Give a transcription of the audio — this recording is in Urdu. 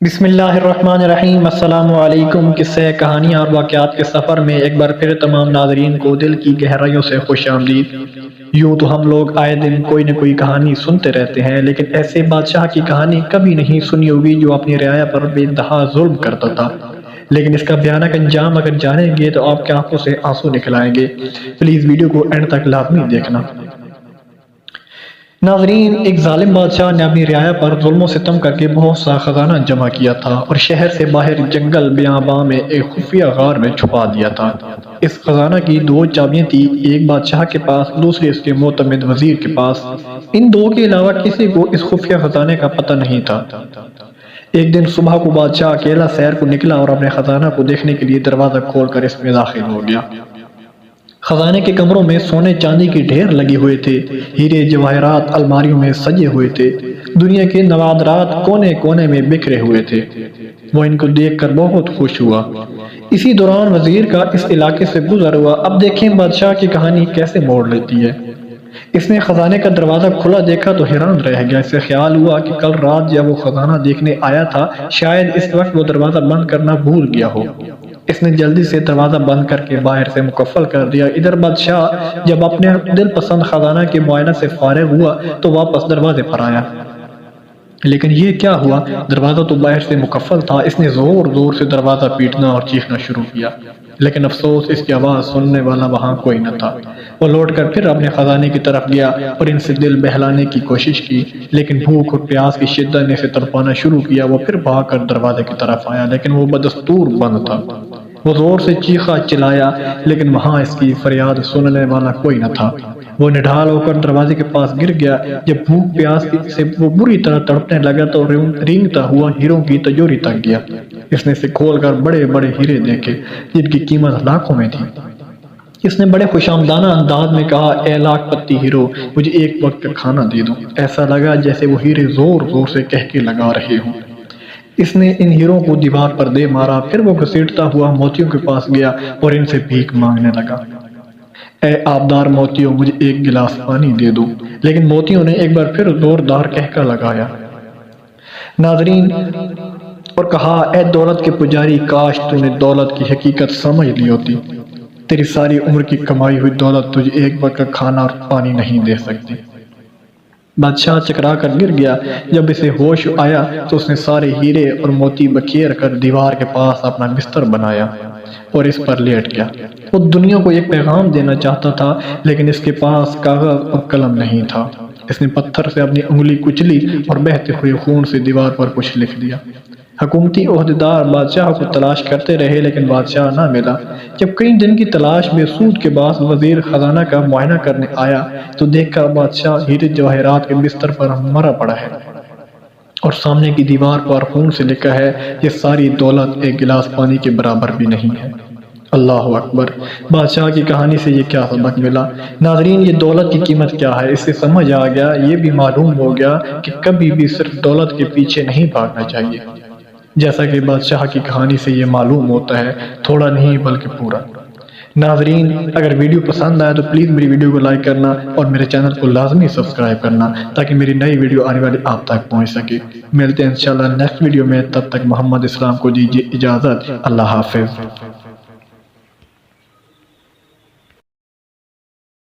بسم اللہ الرحمن الرحیم۔ السلام علیکم۔ قصے، کہانیاں اور واقعات کے سفر میں ایک بار پھر تمام ناظرین کو دل کی گہرائیوں سے خوش آمدید۔ یوں تو ہم لوگ آئے دن کوئی نہ کوئی کہانی سنتے رہتے ہیں، لیکن ایسے بادشاہ کی کہانی کبھی نہیں سنی ہوگی جو اپنی رعایا پر بے انتہا ظلم کرتا تھا۔ لیکن اس کا بھیانک انجام اگر جانیں گے تو آپ کی آنکھوں سے آنسو نکل آئیں گے۔ پلیز ویڈیو کو اینڈ تک لازمی دیکھنا۔ ناظرین، ایک ظالم بادشاہ نے اپنی رعایا پر ظلم و ستم کر کے بہت سا خزانہ جمع کیا تھا اور شہر سے باہر جنگل بیاباں میں ایک خفیہ غار میں چھپا دیا تھا۔ اس خزانہ کی دو چابیاں تھیں، ایک بادشاہ کے پاس، دوسری اس کے معتمد وزیر کے پاس۔ ان دو کے علاوہ کسی کو اس خفیہ خزانے کا پتہ نہیں تھا۔ ایک دن صبح کو بادشاہ اکیلا سیر کو نکلا اور اپنے خزانہ کو دیکھنے کے لیے دروازہ کھول کر اس میں داخل ہو گیا۔ خزانے کے کمروں میں سونے چاندی کے ڈھیر لگے ہوئے تھے، ہیرے جواہرات الماریوں میں سجے ہوئے تھے، دنیا کے نوادرات کونے کونے میں بکھرے ہوئے تھے۔ وہ ان کو دیکھ کر بہت خوش ہوا۔ اسی دوران وزیر کا اس علاقے سے گزر ہوا۔ اب دیکھیں بادشاہ کی کہانی کیسے موڑ لیتی ہے۔ اس نے خزانے کا دروازہ کھلا دیکھا تو حیران رہ گیا۔ اسے خیال ہوا کہ کل رات جب وہ خزانہ دیکھنے آیا تھا، شاید اس وقت وہ دروازہ بند کرنا بھول گیا ہو۔ اس نے جلدی سے دروازہ بند کر کے باہر سے مقفل کر دیا۔ ادھر بادشاہ جب اپنے دل پسند خزانہ کے معائنہ سے فارغ ہوا تو واپس دروازے پر آیا، لیکن یہ کیا ہوا؟ دروازہ تو باہر سے مقفل تھا۔ اس نے زور زور سے دروازہ پیٹنا اور چیخنا شروع کیا، لیکن افسوس اس کی آواز سننے والا وہاں کوئی نہ تھا۔ وہ لوٹ کر پھر اپنے خزانے کی طرف گیا اور ان سے دل بہلانے کی کوشش کی، لیکن بھوک اور پیاس کی شدت نے اسے تڑپانا شروع کیا۔ وہ پھر بھاگ کر دروازے کی طرف آیا، لیکن وہ بدستور بند تھا۔ وہ زور سے چیخا چلایا، لیکن وہاں اس کی فریاد سننے والا کوئی نہ تھا۔ وہ نڈھال ہو کر دروازے کے پاس گر گیا۔ جب بھوک پیاس سے وہ بری طرح تڑپنے لگا تو رینگتا ہوا ہیروں کی تجوری تک گیا۔ اس نے اسے کھول کر بڑے بڑے ہیرے دیکھے جن کی قیمت لاکھوں میں تھی۔ اس نے بڑے خوش آمدانہ انداز میں کہا، اے لاکھ پتی ہیرو، مجھے ایک وقت کا کھانا دے دو۔ ایسا لگا جیسے وہ ہیرے زور زور سے کہکے لگا رہے ہوں۔ اس نے ان ہیروں کو دیوار پر دے مارا، پھر وہ گھسیٹتا ہوا موتیوں کے پاس گیا اور ان سے بھیک مانگنے لگا۔ اے آبدار موتیوں، مجھے ایک گلاس پانی دے دو۔ لیکن موتیوں نے ایک بار پھر زوردار کہکا لگایا، ناظرین، اور کہا، اے دولت کے پجاری، کاش تو نے دولت کی حقیقت سمجھ لی ہوتی۔ تیری ساری عمر کی کمائی ہوئی دولت تجھے ایک وقت کا کھانا اور پانی نہیں دے سکتی۔ بادشاہ چکرا کر گر گیا۔ جب اسے ہوش آیا تو اس نے سارے ہیرے اور موتی بکھیر کر دیوار کے پاس اپنا بستر بنایا اور اس پر لیٹ گیا۔ وہ دنیا کو ایک پیغام دینا چاہتا تھا، لیکن اس کے پاس کاغذ اور قلم نہیں تھا۔ اس نے پتھر سے اپنی انگلی کچلی اور بہتے ہوئے خون سے دیوار پر کچھ لکھ دیا۔ حکومتی عہدیدار بادشاہ کو تلاش کرتے رہے، لیکن بادشاہ نہ ملا۔ جب کئی دن کی تلاش بے سود کے بعد وزیر خزانہ کا معائنہ کرنے آیا تو دیکھا بادشاہ ہیرے جواہرات کے بستر پر مرا پڑا ہے اور سامنے کی دیوار پر خون سے لکھا ہے، یہ ساری دولت ایک گلاس پانی کے برابر بھی نہیں ہے۔ اللہ اکبر! بادشاہ کی کہانی سے یہ کیا سبق ملا؟ ناظرین، یہ دولت کی قیمت کیا ہے، اس سے سمجھ آ گیا، یہ بھی معلوم ہو گیا کہ کبھی بھی صرف دولت کے پیچھے نہیں بھاگنا چاہیے۔ جیسا کہ بادشاہ کی کہانی سے یہ معلوم ہوتا ہے، تھوڑا نہیں بلکہ پورا۔ ناظرین، اگر ویڈیو پسند آئے تو پلیز میری ویڈیو کو لائک کرنا اور میرے چینل کو لازمی سبسکرائب کرنا تاکہ میری نئی ویڈیو آنے والی آپ تک پہنچ سکے۔ ملتے ہیں انشاءاللہ نیکسٹ ویڈیو میں، تب تک محمد اسلام کو دیجیے اجازت۔ اللہ حافظ۔